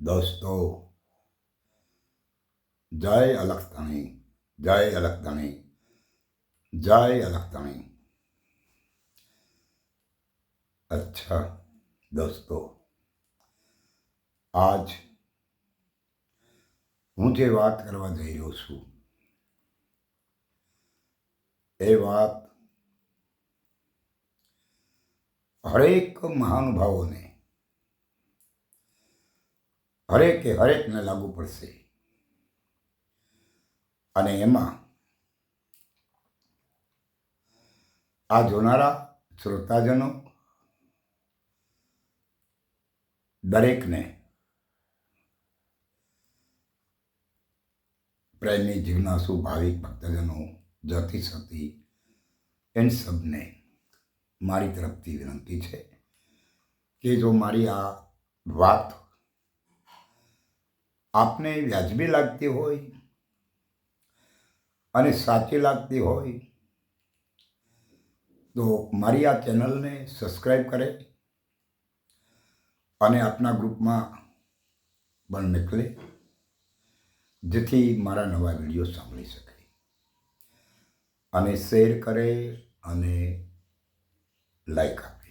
દોસ્તો, જય અલખધણી, જય અલખધણી, જય અલખધણી. અચ્છા દોસ્તો, આજ હું જે વાત કરવા જઈ રહ્યો છું એ વાત હરેક મહાનુભાવોને હરેકને લાગુ પડશે. અને એમાં આ જોનારા શ્રોતાજનો દરેકને પ્રેમી જીજ્ઞાસુ ભાવિક ભક્તજનો જ્યોતિ સતી એન સબને મારી તરફથી વિનંતી છે કે જો મારી આ વાત આપને વ્યાજબી લાગતી હોય અને સાચી લાગતી હોય તો મારી આ ચેનલને સબસ્ક્રાઈબ કરે અને આપના ગ્રુપમાં પણ મોકલે, જેથી મારા નવા વિડીયો સાંભળી શકે અને શેર કરે અને લાઈક આપે.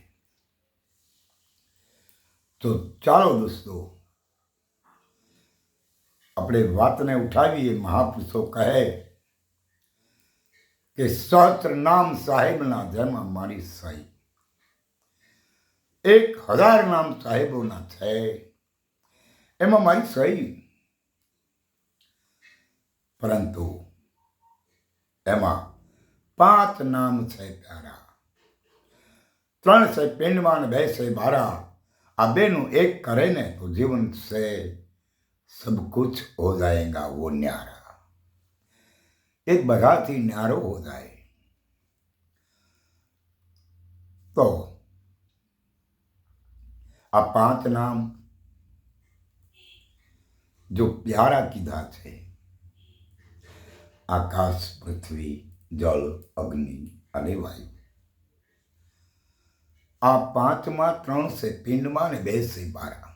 તો ચાલો દોસ્તો, આપણે વાતને ઉઠાવીએ. મહાપુરુષો કહે કે સહસ્ત્ર નામ સાહેબના જેમાં મારી સહી, 1000 નામ સાહેબોના છે એમાં મારી સહી. પરંતુ એમાં 5 નામ છે પ્યારા, 3 છે પિંડમાં અને 2 છે બારા. આ બેનું એક કરે ને તો જીવન से सब कुछ हो जाएगा वो न्यारा. एक બધાથી ન્યારો हो जाए તો આ 5 નામ જો પ્યારા કીધા છે, આકાશ, પૃથ્વી, જળ, અગ્નિ અને વાયુ. આ 5માં 3 છે પિંડમાં અને 2 છે બારા.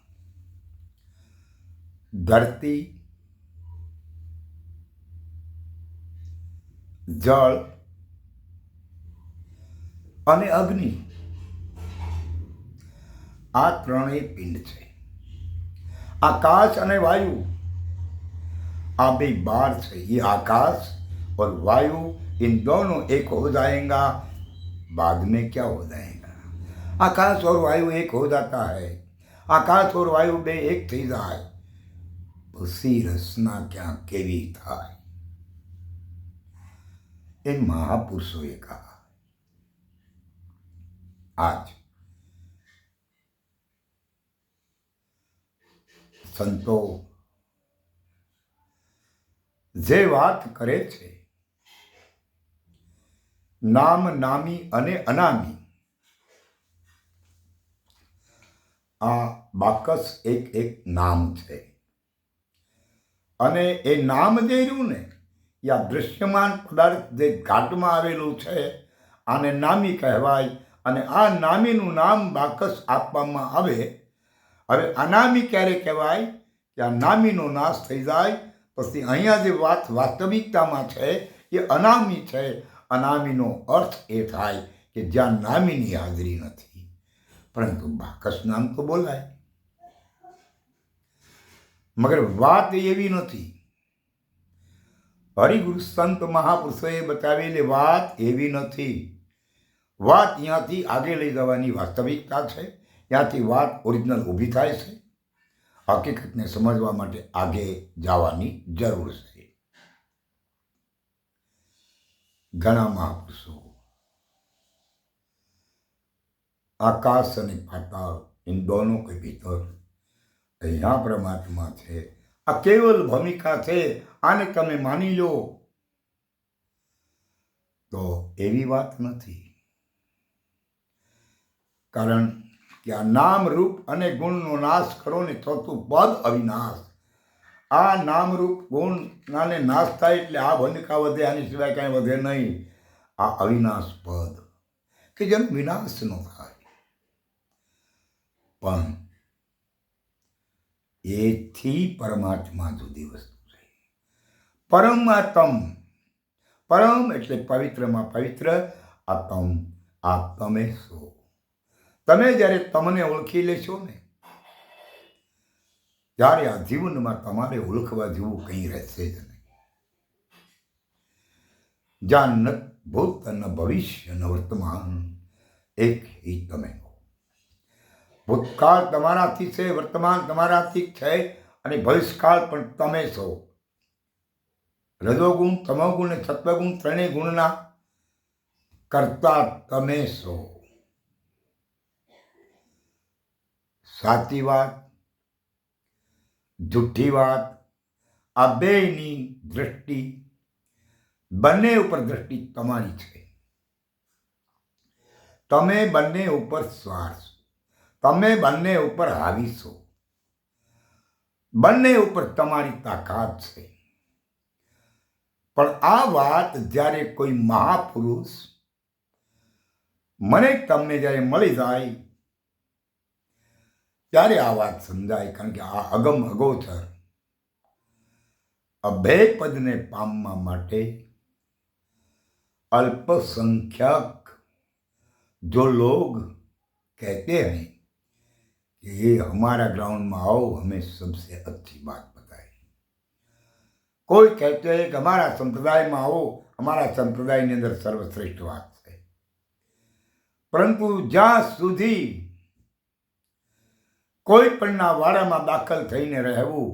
ધરતી, જળ અને અગ્નિ, આ 3 પિંડ છે. आकाश અને वायु, आ भी बार से. ये आकाश और वायु इन दोनों एक हो जाएगा. बाद में क्या हो जाएगा? आकाश और वायु एक हो जाता है. आकाश और वायु बे एक थी जाए उसी रचना क्या केवी थाय. इन महापुरुषों कहा. आज સંતો જે વાત કરે છે, નામ, નામી અને અનામી, આ બાકસ એક નામ છે. અને એ નામ જે રહ્યું ને, એ આ દૃશ્યમાન પદાર્થ જે ઘાટમાં આવેલું છે આને નામી કહેવાય. અને આ નામીનું નામ બાકસ આપવામાં આવે. હવે અનામી ક્યારે કહેવાય? કે આ નામીનો નાશ થઈ જાય પછી અહીંયા જે વાત વાસ્તવિકતામાં છે એ અનામી છે. અનામીનો અર્થ એ થાય કે જ્યાં નામીની હાજરી નથી, પરંતુ બાકસ નામ તો બોલાય. મગર વાત એવી નથી. હરિગુરુ સંત મહાપુરુષોએ બતાવેલી વાત એવી નથી. વાત અહીંયાથી આગે લઈ જવાની વાસ્તવિકતા છે. ત્યાંથી વાત ઓરિજિનલ ઊભી થાય છે. હકીકતને સમજવા માટે આગે જવાની જરૂર છે. ઘણા મહાપુરુષો आकाश અને પાતાળ इन दोनों के भीतर यहाँ परमात्मा છે. આ કેવલ ભૂમિકા છે, આને તમે માની લો, તો એવી વાત નથી. કારણ કે આ નામ, રૂપ અને ગુણનો નાશ કરો ને ચોથું પદ અવિનાશ. આ નામ, રૂપ, ગુણ નાને નાશ થાય એટલે આ ભૂમિકા વધે, આની સિવાય કાંઈ વધે નહીં. આ અવિનાશ પદ કે જેનો વિનાશ ન થાય. પણ એથી પરમાત્મા જુદી વસ્તુ છે. પરમાત્મ, પરમ એટલે પવિત્રમાં પવિત્ર, આત્મ આ તમે છો. તમે જ્યારે તમને ઓળખી લેશો ને, ત્યારે આ જીવનમાં તમારે ઓળખવા જેવું કંઈ રહેશે જ નહીં. જ્યાં ન ભૂત ન ભવિષ્ય ન વર્તમાન, એક હિ તમે હો. ભૂતકાળ તમારાથી છે, વર્તમાન તમારાથી છે, અને ભવિષ્યકાળ પણ તમે છો. રજોગુણ, તમોગુણ અને સત્વગુણ ત્રણેય ગુણના કરતા તમે છો. સાચી વાત, જુઠ્ઠી વાત, આ બેયની દ્રષ્ટિ, બંને ઉપર દ્રષ્ટિ તમારી છે. તમે બંને ઉપર સ્વાર છો, તમે બંને ઉપર હાવી છો, બંને ઉપર તમારી તાકાત છે. પણ આ વાત જ્યારે કોઈ મહાપુરુષ મને તમને જ્યારે મળી જાય ત્યારે આ વાત સમજાય. કારણ કે આ અગમ અગોચર અભય પદને પામવા માટે अल्पसंख्यक जो लोग कहते हैं कि ये हमारा ग्राउंड में आओ, हमें सबसे अच्छी बात बताए. कोई कहते हैं कि हमारा संप्रदाय में आओ, हमारा संप्रदाय ની અંદર સર્વશ્રેષ્ઠ વાત છે. પરંતુ જ્યાં સુધી કોઈ પણના વાડામાં દાખલ થઈને રહેવું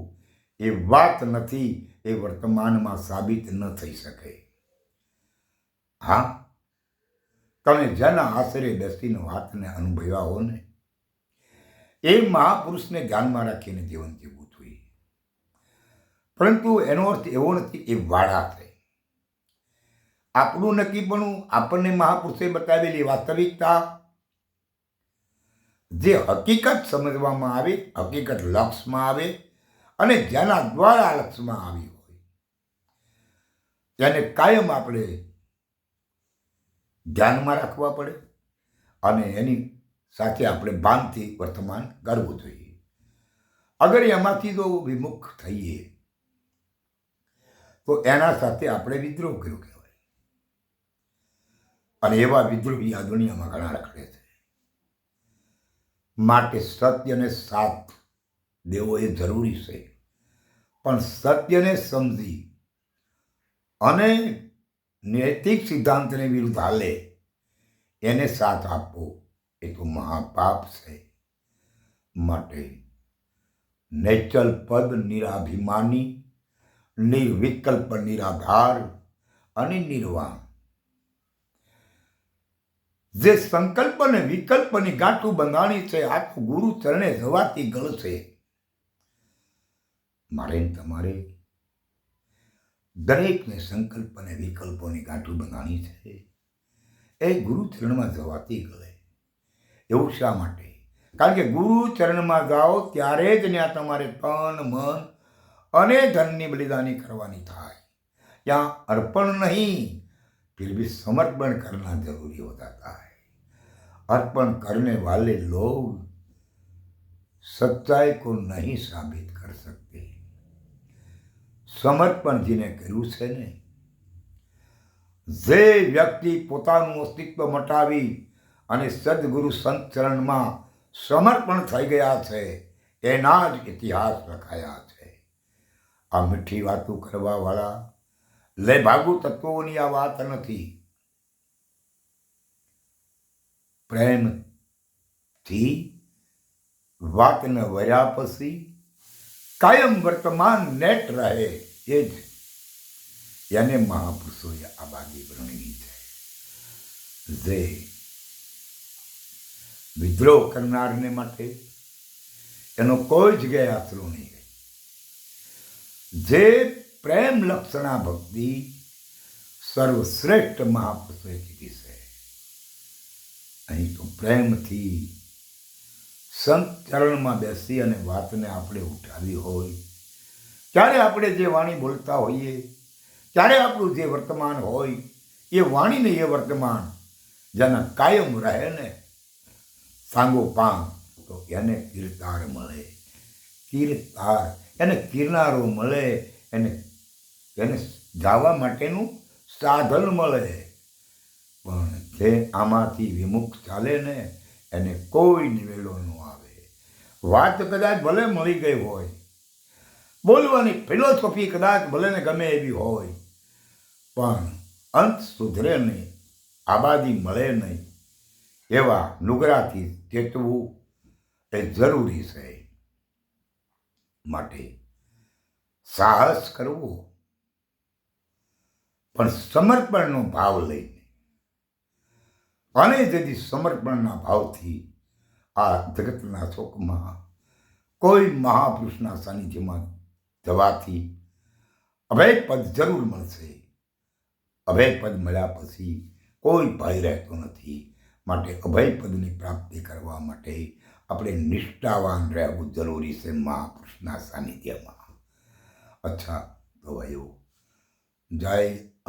એ વાત નથી, એ વર્તમાનમાં સાબિત ન થઈ શકે. હા, તમે જેના આશરે બેસીને વાતને અનુભવ્યા હો ને, એ મહાપુરુષને ધ્યાનમાં રાખીને જીવન જીવવું જોઈએ. પરંતુ એનો અર્થ એવો નથી એ વાડા છે. આપણું નક્કીપણું, આપણને મહાપુરુષે બતાવેલી વાસ્તવિકતા, જે હકીકત સમજવામાં આવે, હકીકત લક્ષમાં આવે, અને જેના દ્વારા લક્ષમાં આવી હોય, તેને કાયમ આપણે ધ્યાનમાં રાખવા પડે અને એની સાથે આપણે ભાનથી વર્તમાન કરવું જોઈએ. અગર એમાંથી જો વિમુખ થઈએ તો એના સાથે આપણે વિદ્રોહ કર્યો કહેવાય. અને એવા વિદ્રોહી આ દુનિયામાં ઘણા રખડે છે. માટે સત્યને સાથ દેવો એ જરૂરી છે. પણ સત્યને સમજી અને નૈતિક સિદ્ધાંતને વિરુદ્ધ હાલે એને સાથ આપવો એ તો મહાપાપ છે. માટે નેચલ પદ નિરાભિમાની, નિર્વિકલ્પ નિરાધાર અને નિર્વાણ, જે સંકલ્પ અને વિકલ્પની ગાંઠું બંધાણી છે, આ તો ગુરુ ચરણે જવાતી ગળશે. મારે તમારે દરેકને સંકલ્પ અને વિકલ્પોની ગાંઠું બંધાણી છે, એ ગુરુ ચરણમાં જવાતી ગળે. એવું શા માટે? કારણ કે ગુરુ ચરણમાં જાઓ ત્યારે જ ત્યાં તમારે તન, મન અને ધનની બલિદાની કરવાની થાય. ત્યાં અર્પણ નહીં, फिर भी समर्पण करना जरूरी हो जाता है. अर्पण करने वाले लोग सच्चाई को नहीं साबित कर सकते. સમર્પણ જેને કર્યું છે ને, જે વ્યક્તિ પોતાનું અસ્તિત્વ મટાવી અને સદગુરુ સંત ચરણમાં સમર્પણ થઈ ગયા છે, એના જ ઇતિહાસ લખાયા છે. આ મીઠી વાતો કરવા વાળા લે ભાગુ તત્વોની આ વાત નથી. પ્રેમથી વાતને વર્યા પછી કાયમ વર્તમાન નેટ રહે, એ જ એને મહાપુરુષોએ આ બાગી વર્ણવી છે. જે વિદ્રોહ કરનારને માટે એનો કોઈ જગ્યાએ આશરો નહીં. જે પ્રેમ લક્ષણા ભક્તિ સર્વશ્રેષ્ઠ મહાપુરુષોએ કીધી છે. અહીં તો પ્રેમથી સંત ચરણમાં બેસી અને વાતને આપણે ઉઠાવી હોય, ત્યારે આપણે જે વાણી બોલતા હોઈએ, ત્યારે આપણું જે વર્તમાન હોય, એ વાણીને એ વર્તમાન જેના કાયમ રહે ને સાંગો પાંગ, તો એને કીર્તાર મળે. કીર્તાર, એને કિરનારો મળે, એને એને જવા માટેનું સાધન મળે. પણ જે આમાંથી વિમુખ ચાલે ને એને કોઈ નિવેડો ન આવે. વાત કદાચ ભલે મળી ગઈ હોય, બોલવાની ફિલોસોફી કદાચ ભલે ને ગમે એવી હોય, પણ અંત સુધરે નહીં, આબાદી મળે નહીં, એવા નુગરાથી ચેતવું એ જરૂરી છે. માટે સાહસ કરવું, પણ સમર્પણનો ભાવ લઈને, અને જેથી સમર્પણના ભાવથી આ જગતના શોકમાં કોઈ મહાપુરુષના સાનિધ્યમાં જવાથી અભય પદ જરૂર મળશે. અભય પદ મળ્યા પછી કોઈ ભય રહેતો નથી. માટે અભય પદની પ્રાપ્તિ કરવા માટે આપણે નિષ્ઠાવાન રહેવું જરૂરી છે મહાપુરુષના સાનિધ્યમાં. અચ્છા, તો ભાઈઓ, જય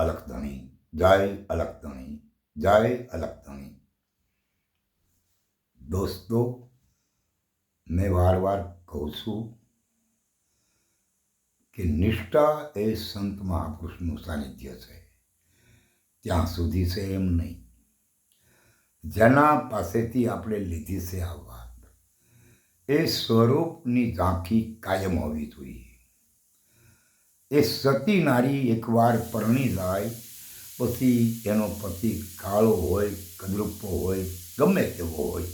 અલખધણી, જય અલખધણી, જય અલખધણી. દોસ્તો, મેં વાર કહું છું કે નિષ્ઠા એ સંત મહાપુરુષનું સાનિધ્ય છે, ત્યાં સુધી છે એમ નહીં. જેના પાસેથી આપણે લીધી છે આ વાત, એ સ્વરૂપની ઝાંખી કાયમ હોવી જોઈએ. એ સતી નારી એકવાર પરણી જાય પછી એનો પતિ કાળો હોય, કદરૂપો હોય, ગમે તેવો હોય,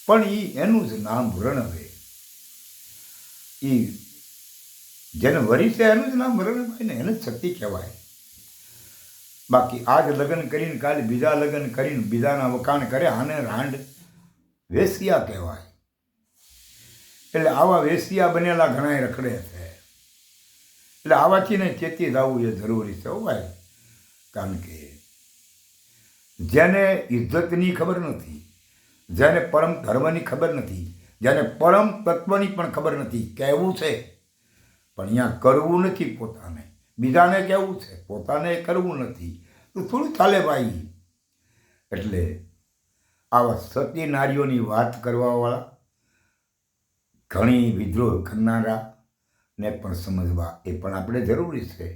પણ એનું જ નામ વર્ણવે. એ જેને વરી છે એનું જ નામ વર્ણવાય ને, એને જ સતી કહેવાય. બાકી આજ લગ્ન કરીને કાલે બીજા લગ્ન કરીને બીજાના વખાણ કરે, આને રાંડ વેશ્યા કહેવાય. એટલે આવા વેશ્યા બનેલા ઘણા રખડે છે. એટલે આવાથી ને ચેતી જવું એ જરૂરી છે ભાઈ. કારણ કે જેને ઇજ્જતની ખબર નથી, જેને પરમ ધર્મની ખબર નથી, જેને પરમ તત્વની પણ ખબર નથી, કહેવું છે પણ અહીંયા કરવું નથી, પોતાને બીજાને કહેવું છે, પોતાને કરવું નથી, તો થોડું ચાલે ભાઈ. એટલે આવા સતી નારીઓની વાત કરવાવાળા ઘણી વિદ્રોહ કરનારા ને પણ સમજવા એ પણ આપણે જરૂરી છે.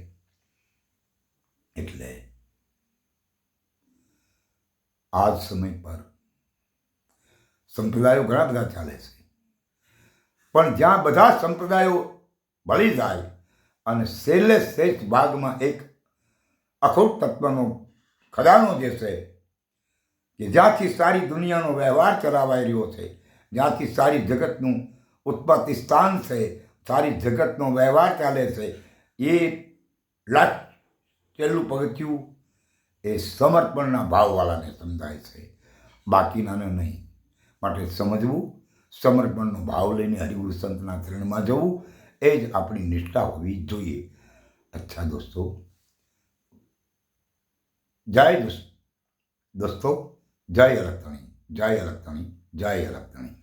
એટલે આજ સમય પર સંપ્રદાયો ઘણા બધા ચાલે છે, પણ જ્યાં બધા સંપ્રદાયો ભળી જાય અને છેલ્લે શ્રેષ્ઠ ભાગમાં એક અખૂટ તત્વનો ખજાનો જે છે, કે જ્યાંથી સારી દુનિયાનો વ્યવહાર ચલાવાઈ રહ્યો છે, જ્યાંથી સારી જગતનું ઉત્પત્તિ સ્થાન છે, સારી જગતનો વ્યવહાર ચાલે છે, એ લાસ્ટ છેલ્લું પગથિયું એ સમર્પણના ભાવવાળાને સમજાય છે, બાકીનાને નહીં. માટે સમજવું, સમર્પણનો ભાવ લઈને હરિગુરુ સંતના ચરણમાં જવું, એ જ આપણી નિષ્ઠા હોવી જોઈએ. અચ્છા દોસ્તો, જય દોસ્તો, જય અલખધણી, જય અલખધણી, જય અલખધણી.